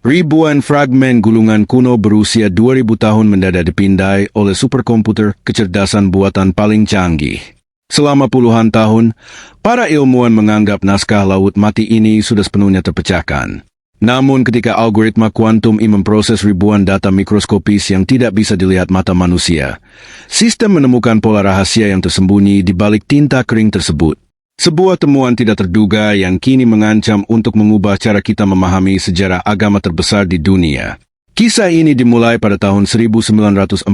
Ribuan fragmen gulungan kuno berusia 2000 tahun mendadak dipindai oleh superkomputer kecerdasan buatan paling canggih. Selama puluhan tahun, para ilmuwan menganggap naskah laut mati ini sudah sepenuhnya terpecahkan. Namun ketika algoritma kuantum memproses ribuan data mikroskopis yang tidak bisa dilihat mata manusia, sistem menemukan pola rahasia yang tersembunyi di balik tinta kering tersebut. Sebuah temuan tidak terduga yang kini mengancam untuk mengubah cara kita memahami sejarah agama terbesar di dunia. Kisah ini dimulai pada tahun 1947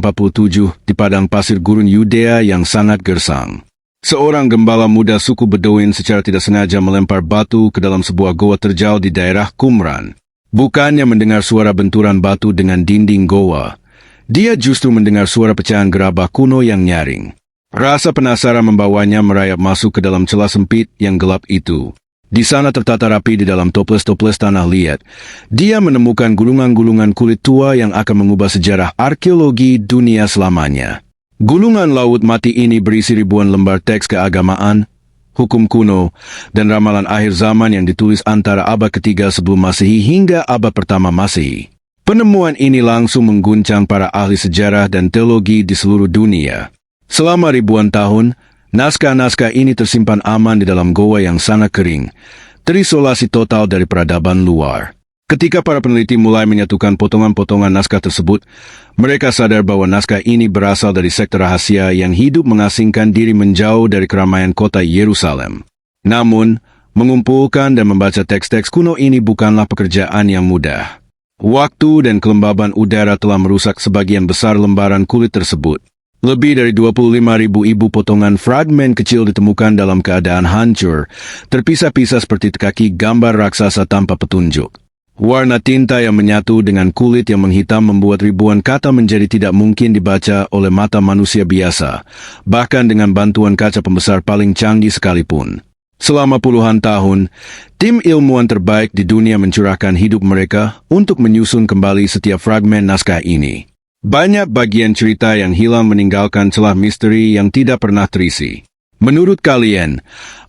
di padang pasir gurun Yudea yang sangat gersang. Seorang gembala muda suku Bedouin secara tidak sengaja melempar batu ke dalam sebuah goa terjal di daerah Qumran. Bukannya mendengar suara benturan batu dengan dinding goa, dia justru mendengar suara pecahan gerabah kuno yang nyaring. Rasa penasaran membawanya merayap masuk ke dalam celah sempit yang gelap itu. Di sana tertata rapi di dalam toples-toples tanah liat, dia menemukan gulungan-gulungan kulit tua yang akan mengubah sejarah arkeologi dunia selamanya. Gulungan laut mati ini berisi ribuan lembar teks keagamaan, hukum kuno, dan ramalan akhir zaman yang ditulis antara abad ketiga sebelum Masehi hingga abad pertama Masehi. Penemuan ini langsung mengguncang para ahli sejarah dan teologi di seluruh dunia. Selama ribuan tahun, naskah-naskah ini tersimpan aman di dalam goa yang sangat kering, terisolasi total dari peradaban luar. Ketika para peneliti mulai menyatukan potongan-potongan naskah tersebut, mereka sadar bahwa naskah ini berasal dari sekte rahasia yang hidup mengasingkan diri menjauh dari keramaian kota Yerusalem. Namun, mengumpulkan dan membaca teks-teks kuno ini bukanlah pekerjaan yang mudah. Waktu dan kelembaban udara telah merusak sebagian besar lembaran kulit tersebut. Lebih dari 25.000 ibu potongan fragmen kecil ditemukan dalam keadaan hancur, terpisah-pisah seperti kaki gambar raksasa tanpa petunjuk. Warna tinta yang menyatu dengan kulit yang menghitam membuat ribuan kata menjadi tidak mungkin dibaca oleh mata manusia biasa, bahkan dengan bantuan kaca pembesar paling canggih sekalipun. Selama puluhan tahun, tim ilmuwan terbaik di dunia mencurahkan hidup mereka untuk menyusun kembali setiap fragmen naskah ini. Banyak bagian cerita yang hilang meninggalkan celah misteri yang tidak pernah terisi. Menurut kalian,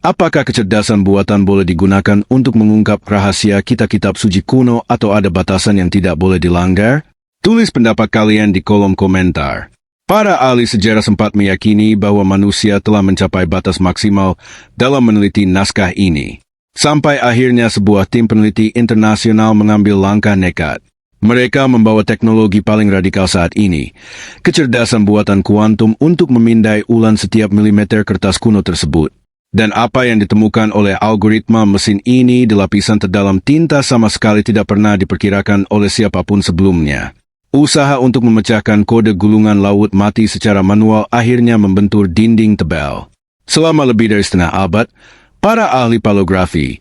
apakah kecerdasan buatan boleh digunakan untuk mengungkap rahasia kitab-kitab suci kuno atau ada batasan yang tidak boleh dilanggar? Tulis pendapat kalian di kolom komentar. Para ahli sejarah sempat meyakini bahwa manusia telah mencapai batas maksimal dalam meneliti naskah ini. Sampai akhirnya sebuah tim peneliti internasional mengambil langkah nekat. Mereka membawa teknologi paling radikal saat ini, kecerdasan buatan kuantum untuk memindai ulang setiap milimeter kertas kuno tersebut. Dan apa yang ditemukan oleh algoritma mesin ini di lapisan terdalam tinta sama sekali tidak pernah diperkirakan oleh siapapun sebelumnya. Usaha untuk memecahkan kode gulungan laut mati secara manual akhirnya membentur dinding tebal. Selama lebih dari setengah abad, para ahli paleografi,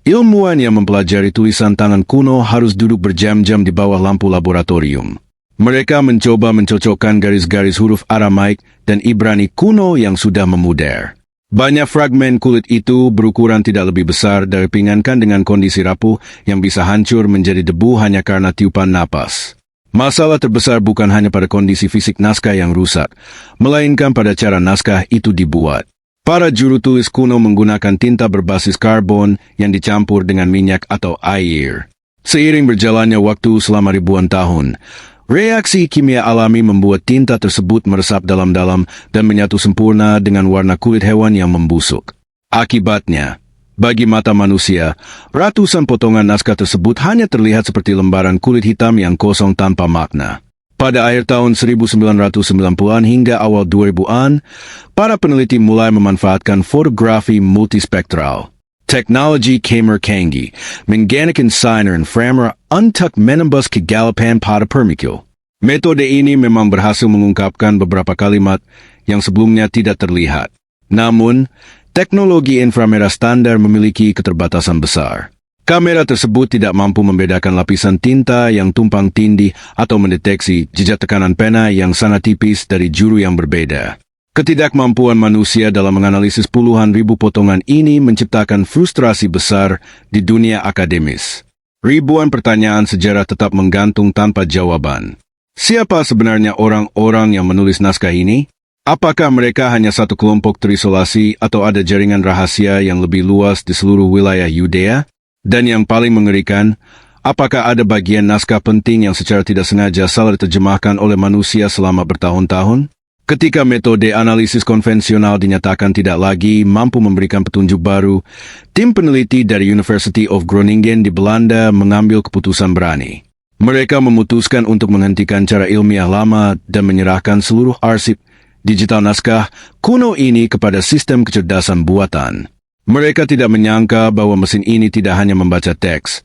ilmuwan yang mempelajari tulisan tangan kuno harus duduk berjam-jam di bawah lampu laboratorium. Mereka mencoba mencocokkan garis-garis huruf Aramaik dan Ibrani kuno yang sudah memudar. Banyak fragmen kulit itu berukuran tidak lebih besar dari pinggankan dengan kondisi rapuh yang bisa hancur menjadi debu hanya karena tiupan napas. Masalah terbesar bukan hanya pada kondisi fisik naskah yang rusak, melainkan pada cara naskah itu dibuat. Para juru tulis kuno menggunakan tinta berbasis karbon yang dicampur dengan minyak atau air. Seiring berjalannya waktu selama ribuan tahun, reaksi kimia alami membuat tinta tersebut meresap dalam-dalam dan menyatu sempurna dengan warna kulit hewan yang membusuk. Akibatnya, bagi mata manusia, ratusan potongan naskah tersebut hanya terlihat seperti lembaran kulit hitam yang kosong tanpa makna. Pada akhir tahun 1990-an hingga awal 2000-an, para peneliti mulai memanfaatkan fotografi multispektral. Teknologi kamera canggih menggunakan sinar inframerah untuk menembus kegelapan pada permikul. Metode ini memang berhasil mengungkapkan beberapa kalimat yang sebelumnya tidak terlihat. Namun, teknologi inframerah standar memiliki keterbatasan besar. Kamera tersebut tidak mampu membedakan lapisan tinta yang tumpang tindih atau mendeteksi jejak tekanan pena yang sangat tipis dari juru yang berbeda. Ketidakmampuan manusia dalam menganalisis puluhan ribu potongan ini menciptakan frustrasi besar di dunia akademis. Ribuan pertanyaan sejarah tetap menggantung tanpa jawaban. Siapa sebenarnya orang-orang yang menulis naskah ini? Apakah mereka hanya satu kelompok terisolasi atau ada jaringan rahasia yang lebih luas di seluruh wilayah Yudea? Dan yang paling mengerikan, Apakah ada bagian naskah penting yang secara tidak sengaja salah diterjemahkan oleh manusia selama bertahun-tahun? Ketika metode analisis konvensional dinyatakan tidak lagi mampu memberikan petunjuk baru, tim peneliti dari University of Groningen di Belanda mengambil keputusan berani. Mereka memutuskan untuk menghentikan cara ilmiah lama dan menyerahkan seluruh arsip digital naskah kuno ini kepada sistem kecerdasan buatan. Mereka tidak menyangka bahwa mesin ini tidak hanya membaca teks,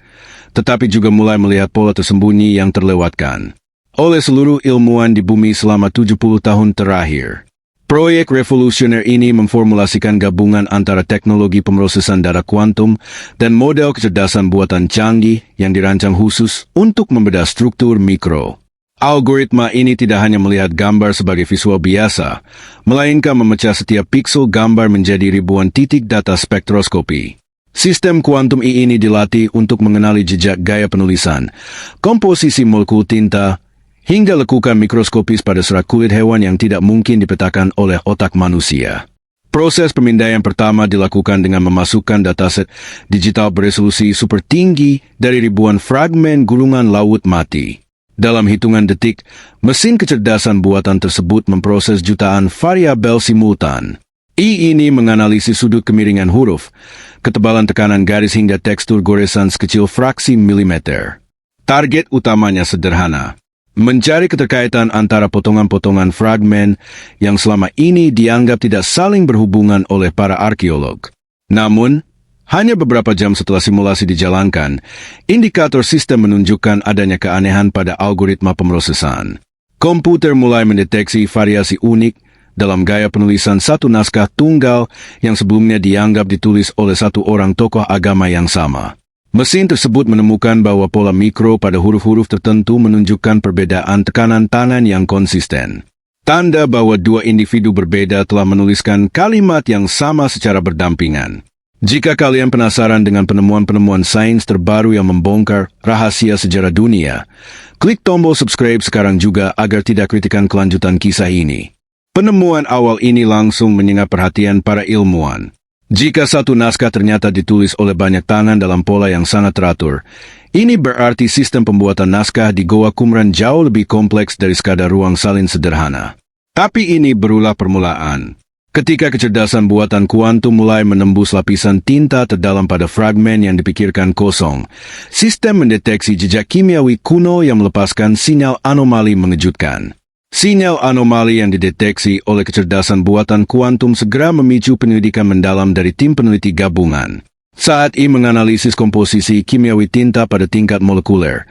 tetapi juga mulai melihat pola tersembunyi yang terlewatkan oleh seluruh ilmuwan di bumi selama 70 tahun terakhir. Proyek revolusioner ini memformulasikan gabungan antara teknologi pemrosesan data kuantum dan model kecerdasan buatan canggih yang dirancang khusus untuk membedah struktur mikro. Algoritma ini tidak hanya melihat gambar sebagai visual biasa, melainkan memecah setiap piksel gambar menjadi ribuan titik data spektroskopi. Sistem kuantum ini dilatih untuk mengenali jejak gaya penulisan, komposisi molekul tinta, hingga lekukan mikroskopis pada serat kulit hewan yang tidak mungkin dipetakan oleh otak manusia. Proses pemindaian pertama dilakukan dengan memasukkan dataset digital beresolusi super tinggi dari ribuan fragmen gulungan laut mati. Dalam hitungan detik, mesin kecerdasan buatan tersebut memproses jutaan variabel simultan. Ini menganalisis sudut kemiringan huruf, ketebalan tekanan garis hingga tekstur goresan sekecil fraksi milimeter. Target utamanya sederhana: mencari keterkaitan antara potongan-potongan fragmen yang selama ini dianggap tidak saling berhubungan oleh para arkeolog. Namun, hanya beberapa jam setelah simulasi dijalankan, indikator sistem menunjukkan adanya keanehan pada algoritma pemrosesan. Komputer mulai mendeteksi variasi unik dalam gaya penulisan satu naskah tunggal yang sebelumnya dianggap ditulis oleh satu orang tokoh agama yang sama. Mesin tersebut menemukan bahwa pola mikro pada huruf-huruf tertentu menunjukkan perbedaan tekanan tangan yang konsisten. Tanda bahwa dua individu berbeda telah menuliskan kalimat yang sama secara berdampingan. Jika kalian penasaran dengan penemuan-penemuan sains terbaru yang membongkar rahasia sejarah dunia, klik tombol subscribe sekarang juga agar tidak kritikan kelanjutan kisah ini. Penemuan awal ini langsung menyengat perhatian para ilmuwan. Jika satu naskah ternyata ditulis oleh banyak tangan dalam pola yang sangat teratur, ini berarti sistem pembuatan naskah di Goa Qumran jauh lebih kompleks dari sekadar ruang salin sederhana. Tapi ini berulah permulaan. Ketika kecerdasan buatan kuantum mulai menembus lapisan tinta terdalam pada fragmen yang dipikirkan kosong, sistem mendeteksi jejak kimiawi kuno yang melepaskan sinyal anomali mengejutkan. Sinyal anomali yang dideteksi oleh kecerdasan buatan kuantum segera memicu penyelidikan mendalam dari tim peneliti gabungan. Saat ini menganalisis komposisi kimiawi tinta pada tingkat molekuler,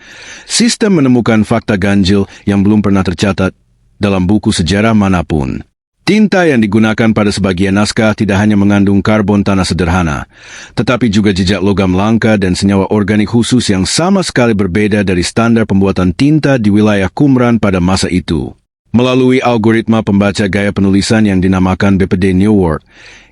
sistem menemukan fakta ganjil yang belum pernah tercatat dalam buku sejarah manapun. Tinta yang digunakan pada sebagian naskah tidak hanya mengandung karbon tanah sederhana, tetapi juga jejak logam langka dan senyawa organik khusus yang sama sekali berbeda dari standar pembuatan tinta di wilayah Qumran pada masa itu. Melalui algoritma pembaca gaya penulisan yang dinamakan BPD Newark,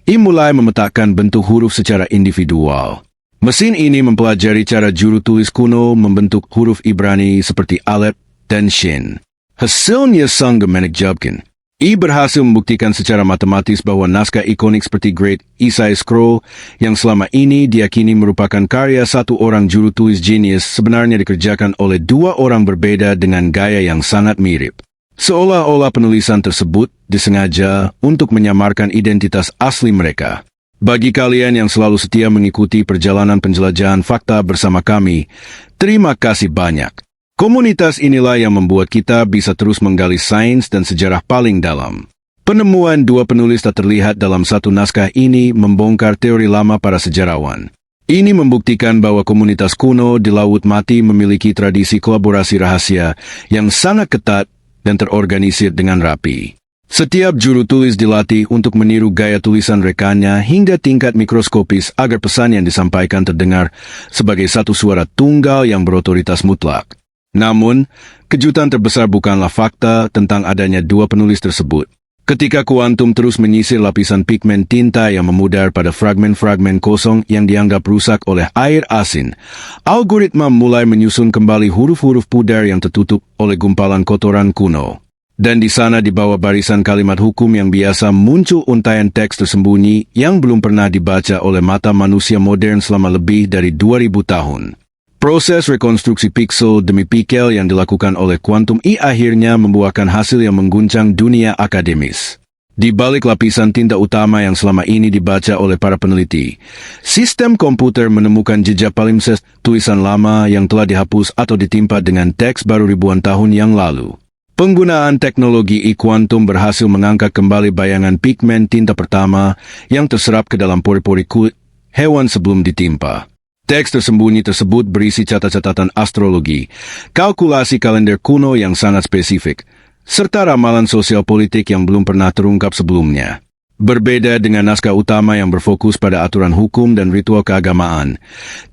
ia mulai memetakan bentuk huruf secara individual. Mesin ini mempelajari cara juru tulis kuno membentuk huruf Ibrani seperti Aleph dan Shin. Hasilnya sangat menakjubkan. Ia berhasil membuktikan secara matematis bahwa naskah ikonik seperti Great Isai Scroll yang selama ini diyakini merupakan karya satu orang juru tulis jenius sebenarnya dikerjakan oleh dua orang berbeda dengan gaya yang sangat mirip. Seolah-olah penulisan tersebut disengaja untuk menyamarkan identitas asli mereka. Bagi kalian yang selalu setia mengikuti perjalanan penjelajahan fakta bersama kami, terima kasih banyak. Komunitas inilah yang membuat kita bisa terus menggali sains dan sejarah paling dalam. Penemuan dua penulis tak terlihat dalam satu naskah ini membongkar teori lama para sejarawan. Ini membuktikan bahwa komunitas kuno di Laut Mati memiliki tradisi kolaborasi rahasia yang sangat ketat dan terorganisir dengan rapi. Setiap juru tulis dilatih untuk meniru gaya tulisan rekannya hingga tingkat mikroskopis agar pesan yang disampaikan terdengar sebagai satu suara tunggal yang berotoritas mutlak. Namun, kejutan terbesar bukanlah fakta tentang adanya dua penulis tersebut. Ketika kuantum terus menyisir lapisan pigmen tinta yang memudar pada fragmen-fragmen kosong yang dianggap rusak oleh air asin, algoritma mulai menyusun kembali huruf-huruf pudar yang tertutup oleh gumpalan kotoran kuno. Dan di sana di bawah barisan kalimat hukum yang biasa muncul untaian teks tersembunyi yang belum pernah dibaca oleh mata manusia modern selama lebih dari 2000 tahun. Proses rekonstruksi piksel demi piksel yang dilakukan oleh Quantum E akhirnya membuahkan hasil yang mengguncang dunia akademis. Di balik lapisan tinta utama yang selama ini dibaca oleh para peneliti, sistem komputer menemukan jejak palimpsest tulisan lama yang telah dihapus atau ditimpa dengan teks baru ribuan tahun yang lalu. Penggunaan teknologi e-quantum berhasil mengangkat kembali bayangan pigmen tinta pertama yang terserap ke dalam pori-pori kulit hewan sebelum ditimpa. Teks tersembunyi tersebut berisi catatan astrologi, kalkulasi kalender kuno yang sangat spesifik, serta ramalan sosial politik yang belum pernah terungkap sebelumnya. Berbeda dengan naskah utama yang berfokus pada aturan hukum dan ritual keagamaan,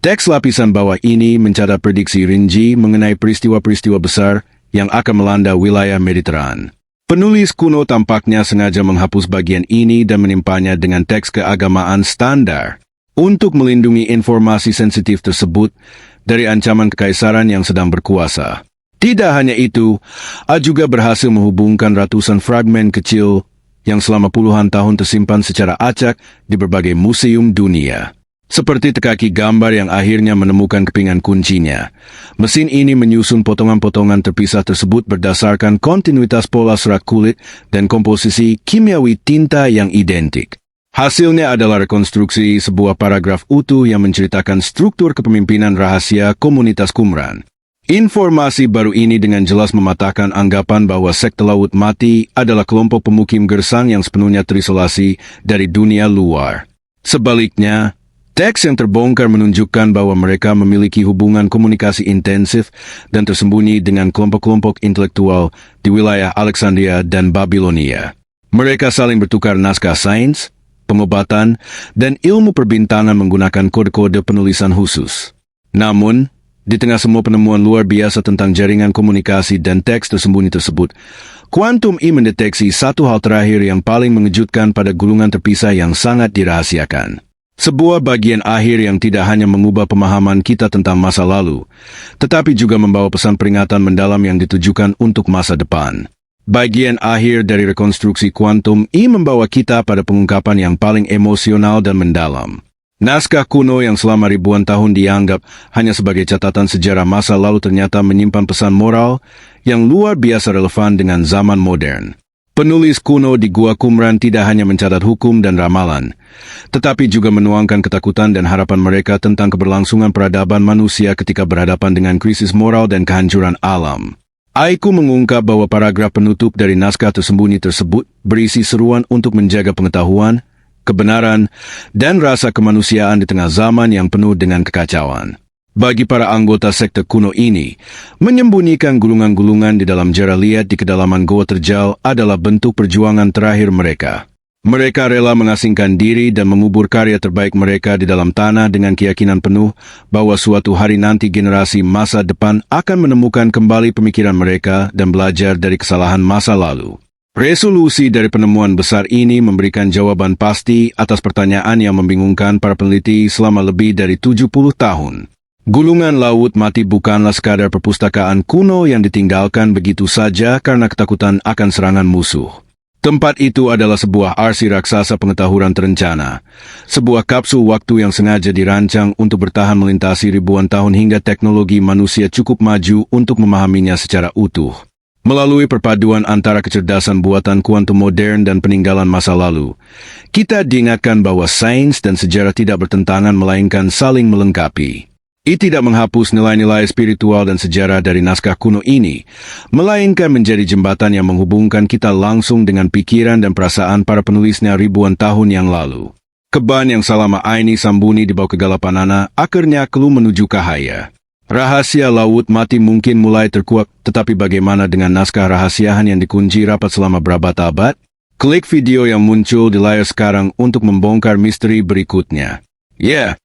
teks lapisan bawah ini mencatat prediksi rinci mengenai peristiwa-peristiwa besar yang akan melanda wilayah Mediteran. Penulis kuno tampaknya sengaja menghapus bagian ini dan menimpanya dengan teks keagamaan standar untuk melindungi informasi sensitif tersebut dari ancaman kekaisaran yang sedang berkuasa. Tidak hanya itu, A juga berhasil menghubungkan ratusan fragmen kecil yang selama puluhan tahun tersimpan secara acak di berbagai museum dunia. Seperti tekaki gambar yang akhirnya menemukan kepingan kuncinya. Mesin ini menyusun potongan-potongan terpisah tersebut berdasarkan kontinuitas pola serat kulit dan komposisi kimiawi tinta yang identik. Hasilnya adalah rekonstruksi sebuah paragraf utuh yang menceritakan struktur kepemimpinan rahasia komunitas Qumran. Informasi baru ini dengan jelas mematahkan anggapan bahwa sekte Laut Mati adalah kelompok pemukim gersang yang sepenuhnya terisolasi dari dunia luar. Sebaliknya, teks yang terbongkar menunjukkan bahwa mereka memiliki hubungan komunikasi intensif dan tersembunyi dengan kelompok-kelompok intelektual di wilayah Alexandria dan Babilonia. Mereka saling bertukar naskah sains, pengobatan, dan ilmu perbintangan menggunakan kode-kode penulisan khusus. Namun, di tengah semua penemuan luar biasa tentang jaringan komunikasi dan teks tersembunyi tersebut, Quantum E mendeteksi satu hal terakhir yang paling mengejutkan pada gulungan terpisah yang sangat dirahasiakan. Sebuah bagian akhir yang tidak hanya mengubah pemahaman kita tentang masa lalu, tetapi juga membawa pesan peringatan mendalam yang ditujukan untuk masa depan. Bagian akhir dari rekonstruksi Quantum E membawa kita pada pengungkapan yang paling emosional dan mendalam. Naskah kuno yang selama ribuan tahun dianggap hanya sebagai catatan sejarah masa lalu ternyata menyimpan pesan moral yang luar biasa relevan dengan zaman modern. Penulis kuno di Gua Qumran tidak hanya mencatat hukum dan ramalan, tetapi juga menuangkan ketakutan dan harapan mereka tentang keberlangsungan peradaban manusia ketika berhadapan dengan krisis moral dan kehancuran alam. Aiku mengungkap bahwa paragraf penutup dari naskah tersembunyi tersebut berisi seruan untuk menjaga pengetahuan, kebenaran, dan rasa kemanusiaan di tengah zaman yang penuh dengan kekacauan. Bagi para anggota sekte kuno ini, menyembunyikan gulungan-gulungan di dalam jara liat di kedalaman goa terjal adalah bentuk perjuangan terakhir mereka. Mereka rela mengasingkan diri dan mengubur karya terbaik mereka di dalam tanah dengan keyakinan penuh bahwa suatu hari nanti generasi masa depan akan menemukan kembali pemikiran mereka dan belajar dari kesalahan masa lalu. Resolusi dari penemuan besar ini memberikan jawaban pasti atas pertanyaan yang membingungkan para peneliti selama lebih dari 70 tahun. Gulungan Laut Mati bukanlah sekadar perpustakaan kuno yang ditinggalkan begitu saja karena ketakutan akan serangan musuh. Tempat itu adalah sebuah arsi raksasa pengetahuan terencana, sebuah kapsul waktu yang sengaja dirancang untuk bertahan melintasi ribuan tahun hingga teknologi manusia cukup maju untuk memahaminya secara utuh. Melalui perpaduan antara kecerdasan buatan kuantum modern dan peninggalan masa lalu, kita diingatkan bahwa sains dan sejarah tidak bertentangan melainkan saling melengkapi. Ia tidak menghapus nilai-nilai spiritual dan sejarah dari naskah kuno ini, melainkan menjadi jembatan yang menghubungkan kita langsung dengan pikiran dan perasaan para penulisnya ribuan tahun yang lalu. Keban yang selama ini sembunyi di bawah kegelapan akhirnya keluar menuju cahaya. Rahasia Laut Mati mungkin mulai terkuak, tetapi bagaimana dengan naskah rahasiaan yang dikunci rapat selama berabad-abad? Klik video yang muncul di layar sekarang untuk membongkar misteri berikutnya. Ya.